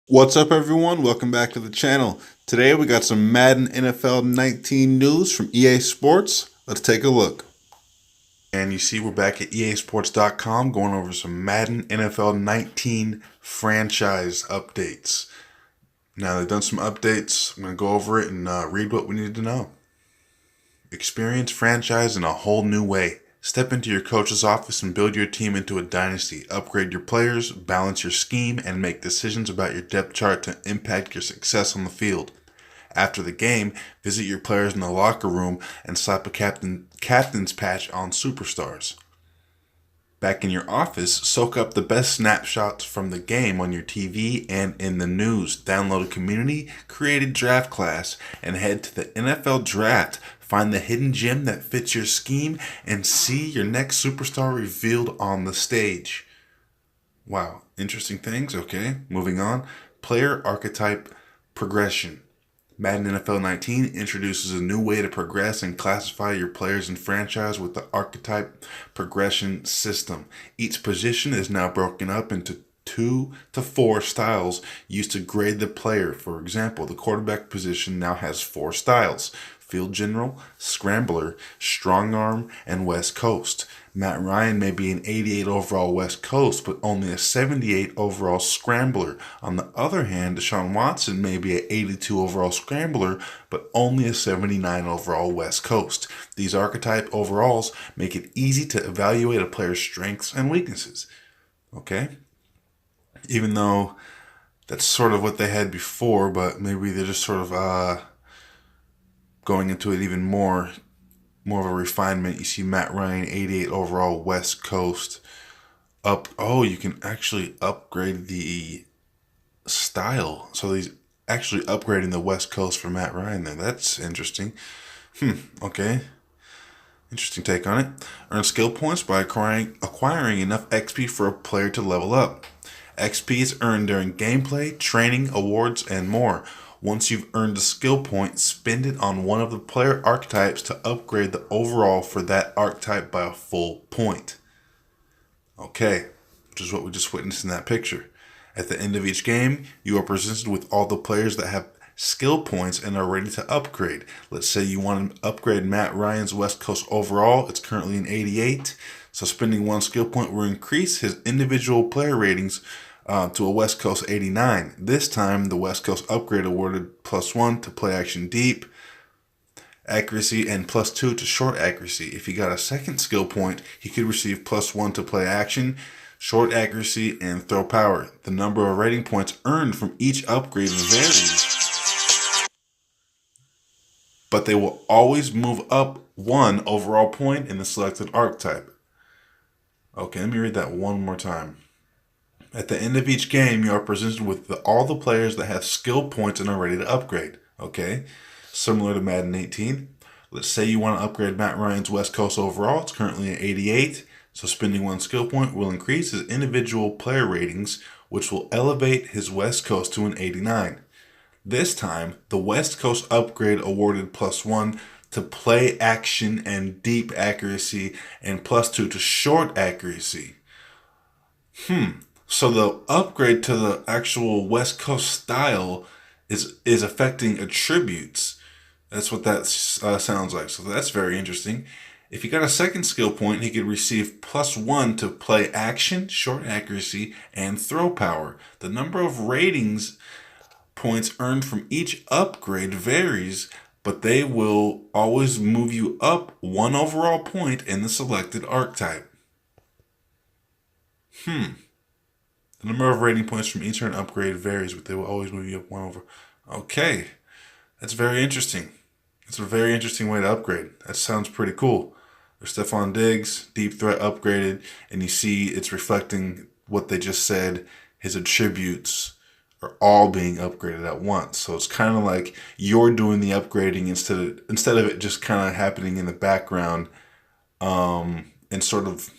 What's up, everyone? Welcome back to the channel. Today we got some Madden NFL 19 news from EA Sports. Let's take a look. And you see we're back at easports.com going over some Madden NFL 19 franchise updates. Now they've done some updates. I'm going to go over it and read what we need to know. Experience franchise in a whole new way. Step into your coach's office and build your team into a dynasty. Upgrade your players, balance your scheme, and make decisions about your depth chart to impact your success on the field. After the game, visit your players in the locker room and slap a captain's patch on superstars. Back in your office, soak up the best snapshots from the game on your TV and in the news. Download a community-created draft class and head to the NFL Draft. Find the hidden gem that fits your scheme and see your next superstar revealed on the stage. Wow, interesting things. Okay, moving on. Player archetype progression. Madden NFL 19 introduces a new way to progress and classify your players in franchise with the archetype progression system. Each position is now broken up into 2 to 4 styles used to grade the player. For example, the quarterback position now has 4 styles: Field General, Scrambler, Strong Arm, and West Coast. Matt Ryan may be an 88 overall West Coast, but only a 78 overall Scrambler. On the other hand, Deshaun Watson may be an 82 overall Scrambler, but only a 79 overall West Coast. These archetype overalls make it easy to evaluate a player's strengths and weaknesses. Okay? Even though that's sort of what they had before, but maybe they're just sort of going into it even more of a refinement. You see Matt Ryan, 88 overall West Coast. You can actually upgrade the style. So he's actually upgrading the West Coast for Matt Ryan there. That's interesting. Okay. Interesting take on it. Earn skill points by acquiring enough XP for a player to level up. XP is earned during gameplay, training, awards, and more. Once you've earned a skill point, spend it on one of the player archetypes to upgrade the overall for that archetype by a full point. Okay, which is what we just witnessed in that picture. At the end of each game, you are presented with all the players that have skill points and are ready to upgrade. Let's say you want to upgrade Matt Ryan's West Coast overall. It's currently an 88. So spending 1 skill point will increase his individual player ratings to a West Coast 89. This time, the West Coast upgrade awarded +1 to play action deep accuracy and +2 to short accuracy. If he got a second skill point, he could receive +1 to play action, short accuracy, and throw power. The number of rating points earned from each upgrade varies, but they will always move up 1 overall point in the selected archetype. Okay, let me read that one more time. At the end of each game, you are presented with all the players that have skill points and are ready to upgrade. Okay, similar to Madden 18. Let's say you want to upgrade Matt Ryan's West Coast overall. It's currently an 88. So spending 1 skill point will increase his individual player ratings, which will elevate his West Coast to an 89. This time, the West Coast upgrade awarded +1 to play action and deep accuracy and +2 to short accuracy. So the upgrade to the actual West Coast style is affecting attributes. That's what that sounds like. So that's very interesting. If he got a second skill point, he could receive +1 to play action, short accuracy, and throw power. The number of ratings points earned from each upgrade varies, but they will always move you up 1 overall point in the selected archetype. The number of rating points from each turn upgrade varies, but they will always move you up 1 over. Okay, that's very interesting. It's a very interesting way to upgrade. That sounds pretty cool. There's Stephon Diggs, deep threat upgraded, and you see it's reflecting what they just said. His attributes are all being upgraded at once. So it's kind of like you're doing the upgrading instead of it just kind of happening in the background. And sort of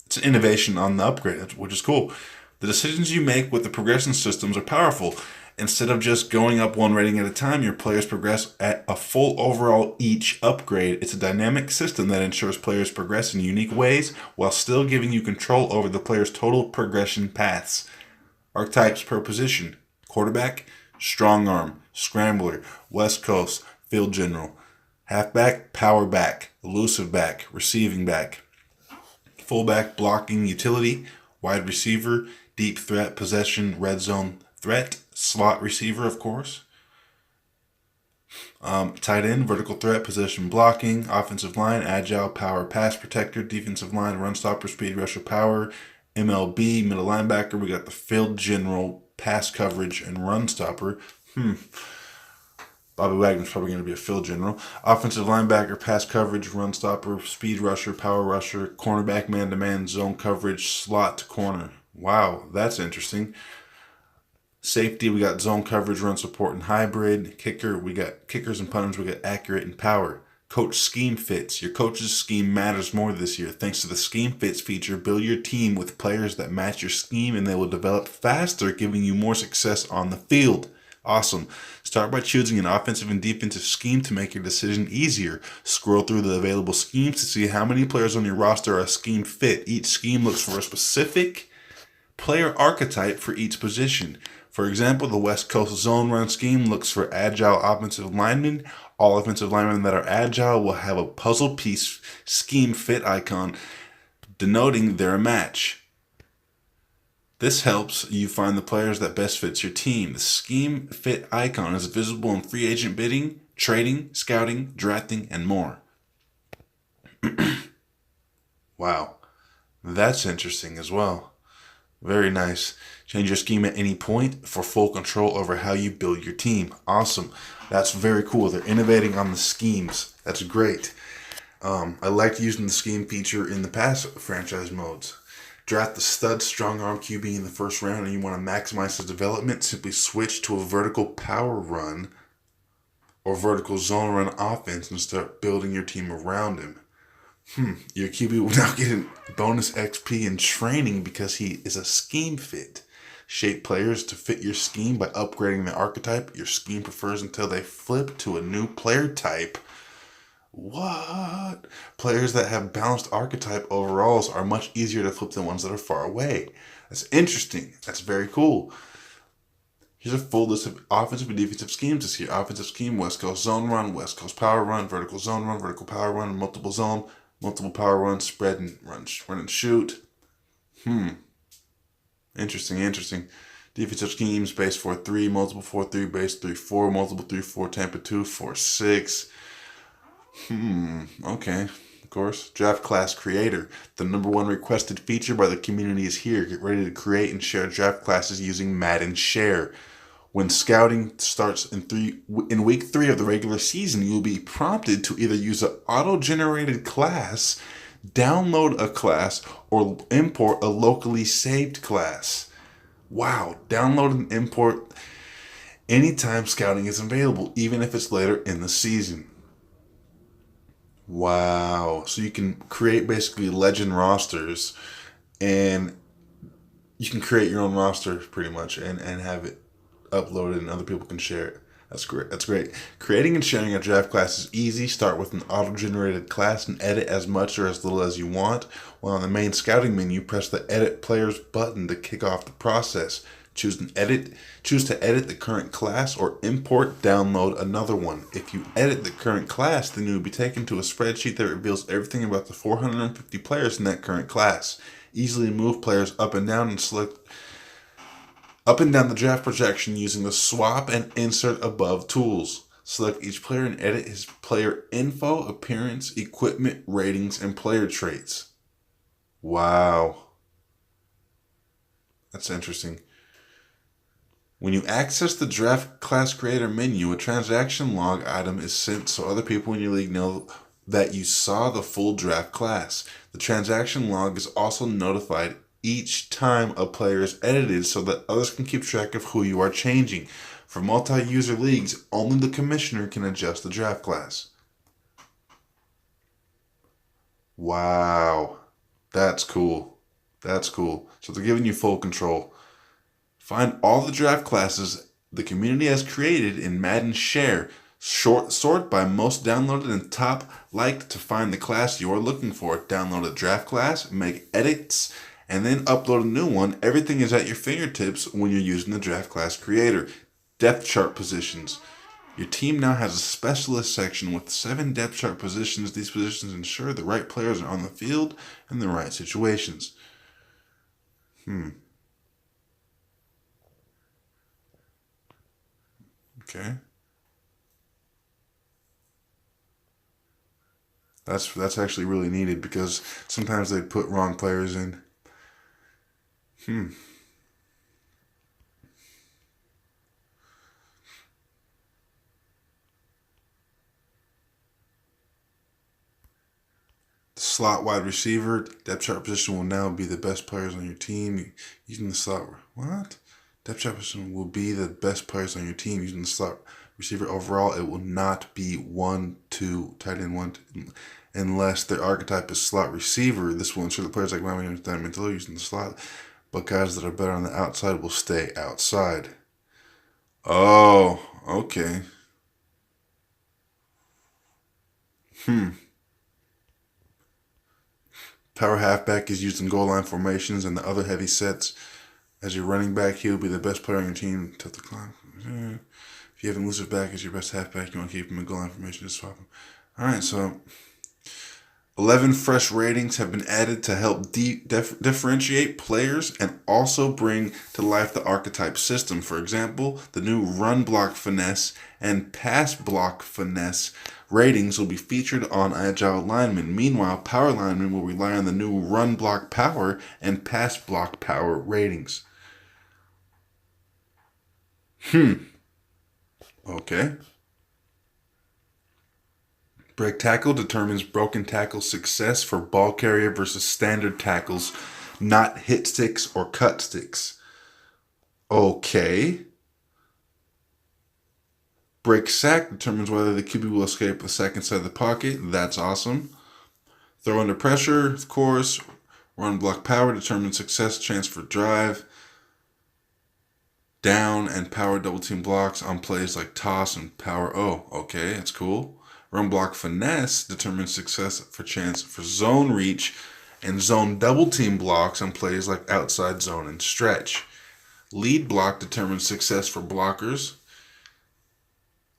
it's an innovation on the upgrade, which is cool. The decisions you make with the progression systems are powerful. Instead of just going up 1 rating at a time, your players progress at a full overall each upgrade. It's a dynamic system that ensures players progress in unique ways while still giving you control over the player's total progression paths. Archetypes per position. Quarterback, strong arm, scrambler, West Coast, field general. Halfback, power back, elusive back, receiving back. Fullback, blocking utility. Wide receiver, deep threat, possession, red zone threat. Slot receiver, of course. Tight end, vertical threat, possession blocking. Offensive line, agile, power, pass protector. Defensive line, run stopper, speed rusher, power. MLB, middle linebacker. We got the field general, pass coverage, and run stopper. Bobby Wagner's probably going to be a field general. Offensive linebacker, pass coverage, run stopper, speed rusher, power rusher, cornerback, man-to-man, zone coverage, slot to corner. Wow, that's interesting. Safety, we got zone coverage, run support, and hybrid. Kicker, we got kickers and punters, we got accurate and power. Coach scheme fits. Your coach's scheme matters more this year. Thanks to the scheme fits feature, build your team with players that match your scheme and they will develop faster, giving you more success on the field. Awesome. Start by choosing an offensive and defensive scheme to make your decision easier. Scroll through the available schemes to see how many players on your roster are a scheme fit. Each scheme looks for a specific player archetype for each position. For example, the West Coast zone run scheme looks for agile offensive linemen. All offensive linemen that are agile will have a puzzle piece scheme fit icon denoting they're a match. This helps you find the players that best fits your team. The scheme fit icon is visible in free agent bidding, trading, scouting, drafting, and more. Wow, that's interesting as well. Very nice. Change your scheme at any point for full control over how you build your team. Awesome. That's very cool. They're innovating on the schemes. That's great. I liked using the scheme feature in the past franchise modes. Draft the stud strong arm QB in the first round and you want to maximize his development, simply switch to a vertical power run or vertical zone run offense and start building your team around him. Your QB will now get a bonus XP in training because he is a scheme fit. Shape players to fit your scheme by upgrading the archetype your scheme prefers until they flip to a new player type. What? Players that have balanced archetype overalls are much easier to flip than ones that are far away. That's interesting. That's very cool. Here's a full list of offensive and defensive schemes this year. Offensive scheme, West Coast zone run, West Coast power run, vertical zone run, vertical power run, multiple zone, multiple power run, spread and run and shoot. Interesting. Defensive schemes, base 4-3, multiple 4-3, base 3-4, multiple 3-4, Tampa 2, 4-6. Okay, of course. Draft class creator. The number one requested feature by the community is here. Get ready to create and share draft classes using Madden Share. When scouting starts in week 3 of the regular season, you'll be prompted to either use an auto-generated class, download a class, or import a locally saved class. Wow, download and import anytime scouting is available, even if it's later in the season. Wow. So you can create basically legend rosters and you can create your own roster pretty much and have it uploaded and other people can share it. That's great. Creating and sharing a draft class is easy. Start with an auto-generated class and edit as much or as little as you want. While on the main scouting menu, press the Edit Players button to kick off the process. Choose to edit the current class or download another one. If you edit the current class, then you will be taken to a spreadsheet that reveals everything about the 450 players in that current class. Easily move players up and down and select up and down the draft projection using the swap and insert above tools. Select each player and edit his player info, appearance, equipment, ratings, and player traits. Wow. That's interesting. When you access the Draft Class Creator menu, a transaction log item is sent so other people in your league know that you saw the full draft class. The transaction log is also notified each time a player is edited so that others can keep track of who you are changing. For multi-user leagues, only the commissioner can adjust the draft class. Wow. That's cool. So they're giving you full control. Find all the draft classes the community has created in Madden Share. Sort by most downloaded and top liked to find the class you are looking for. Download a draft class, make edits, and then upload a new one. Everything is at your fingertips when you're using the Draft Class Creator. Depth chart positions. Your team now has a specialist section with 7 depth chart positions. These positions ensure the right players are on the field in the right situations. Okay. That's actually really needed because sometimes they put wrong players in. The slot wide receiver depth chart position will now be the best players on your team using the slot. What? Depth chart position will be the best players on your team using the slot receiver. Overall, it will not be 1, 2, tight end 1, unless their archetype is slot receiver. This will ensure the players like Miami and Diamond using the slot, but guys that are better on the outside will stay outside. Oh, okay. Power halfback is used in goal line formations and the other heavy sets. As your running back, he will be the best player on your team to the clock. If you have an elusive back as your best halfback, you want to keep him in goal line formation, just swap him. Alright, so 11 fresh ratings have been added to help differentiate players and also bring to life the archetype system. For example, the new run block finesse and pass block finesse ratings will be featured on agile linemen. Meanwhile, power linemen will rely on the new run block power and pass block power ratings. Okay. Break tackle determines broken tackle success for ball carrier versus standard tackles, not hit sticks or cut sticks. Okay. Break sack determines whether the QB will escape the sack inside the pocket. That's awesome. Throw under pressure, of course. Run block power determines success chance for drive. Down and power double team blocks on plays like toss and power. Oh, okay, that's cool. Run block finesse determines success for chance for zone reach and zone double team blocks on plays like outside zone and stretch. Lead block determines success for blockers.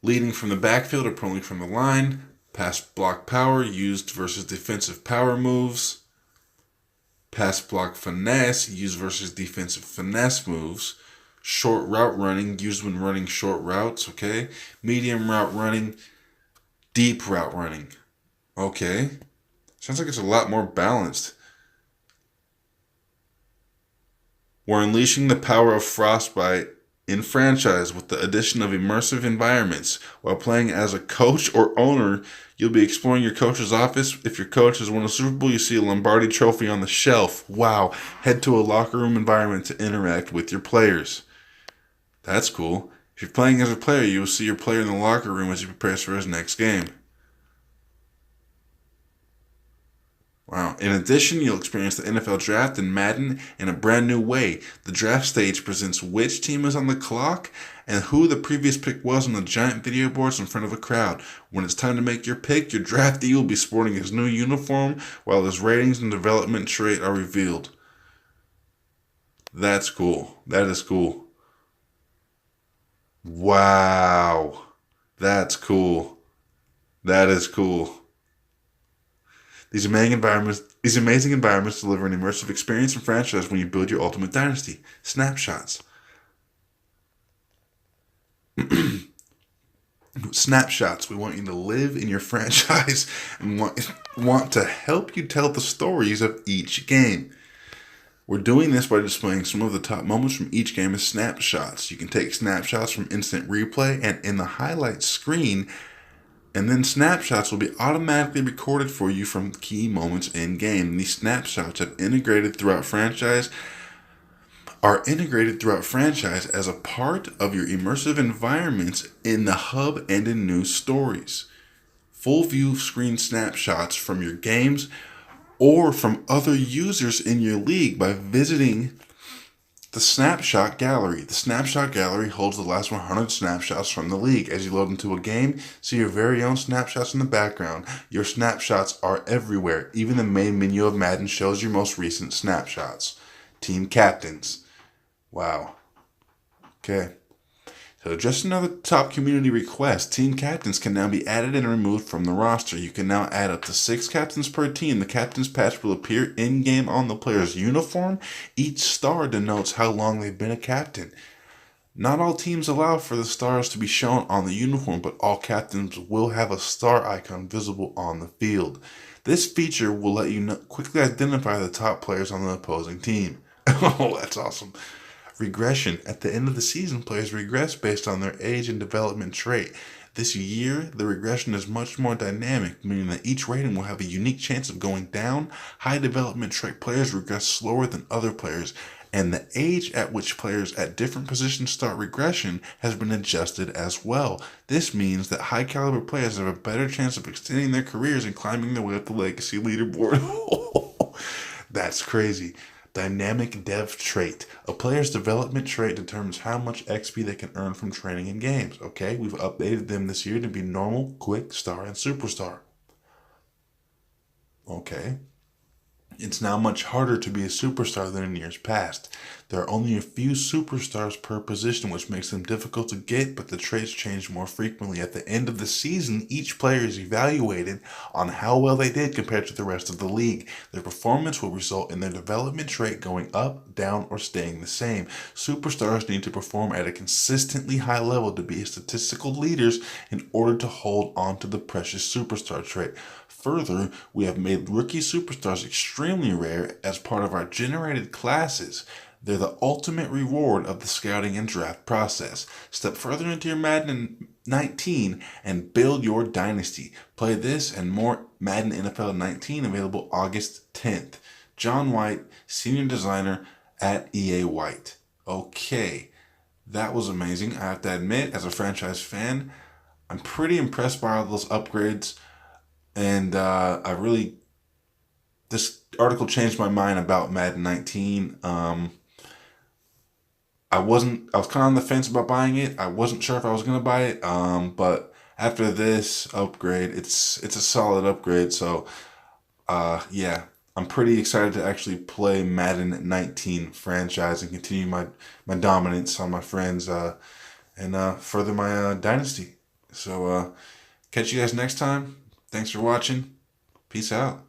Leading from the backfield or pulling from the line. Pass block power used versus defensive power moves. Pass block finesse used versus defensive finesse moves. Short route running used when running short routes. Okay. Medium route running. Deep route running. Okay. Sounds like it's a lot more balanced. We're unleashing the power of Frostbite in franchise with the addition of immersive environments. While playing as a coach or owner, you'll be exploring your coach's office. If your coach has won a Super Bowl, you see a Lombardi trophy on the shelf. Wow. Head to a locker room environment to interact with your players. That's cool. If you're playing as a player, you will see your player in the locker room as he prepares for his next game. Wow. In addition, you'll experience the NFL Draft in Madden in a brand new way. The draft stage presents which team is on the clock and who the previous pick was on the giant video boards in front of a crowd. When it's time to make your pick, your draftee will be sporting his new uniform while his ratings and development trait are revealed. That's cool. That is cool. Wow. That's cool. That is cool. These amazing environments deliver an immersive experience and franchise when you build your ultimate dynasty. Snapshots. Snapshots. We want you to live in your franchise and want to help you tell the stories of each game. We're doing this by displaying some of the top moments from each game as snapshots. You can take snapshots from instant replay and in the highlight screen, and then snapshots will be automatically recorded for you from key moments in game. These snapshots are integrated throughout franchise as a part of your immersive environments in the hub and in news stories. Full view screen snapshots from your games or from other users in your league by visiting The Snapshot Gallery. The Snapshot Gallery holds the last 100 snapshots from the league. As you load into a game, see your very own snapshots in the background. Your snapshots are everywhere. Even the main menu of Madden shows your most recent snapshots. Team captains. Wow. Okay. So just another top community request. Team captains can now be added and removed from the roster. You can now add up to 6 captains per team. The captain's patch will appear in-game on the player's uniform. Each star denotes how long they've been a captain. Not all teams allow for the stars to be shown on the uniform, but all captains will have a star icon visible on the field. This feature will let you quickly identify the top players on the opposing team. Oh, that's awesome. Regression. At the end of the season, players regress based on their age and development trait. This year, the regression is much more dynamic, meaning that each rating will have a unique chance of going down. High development trait players regress slower than other players, and the age at which players at different positions start regression has been adjusted as well. This means that high caliber players have a better chance of extending their careers and climbing their way up the legacy leaderboard. That's crazy. Dynamic dev trait. A player's development trait determines how much XP they can earn from training in games. Okay, we've updated them this year to be normal, quick, star, and superstar. Okay. It's now much harder to be a superstar than in years past. There are only a few superstars per position, which makes them difficult to get, but the traits change more frequently. At the end of the season, each player is evaluated on how well they did compared to the rest of the league. Their performance will result in their development trait going up, down, or staying the same. Superstars need to perform at a consistently high level to be statistical leaders in order to hold on to the precious superstar trait. Further, we have made rookie superstars extremely rare as part of our generated classes. They're the ultimate reward of the scouting and draft process. Step further into your Madden 19 and build your dynasty. Play this and more Madden NFL 19 available August 10th. John White, Senior Designer at EA White. Okay, that was amazing. I have to admit, as a franchise fan, I'm pretty impressed by all those upgrades. And this article changed my mind about Madden 19. I was kind of on the fence about buying it. I wasn't sure if I was going to buy it. But after this upgrade, it's a solid upgrade. So, yeah, I'm pretty excited to actually play Madden 19 franchise and continue my dominance on my friends, and further my dynasty. So, catch you guys next time. Thanks for watching. Peace out.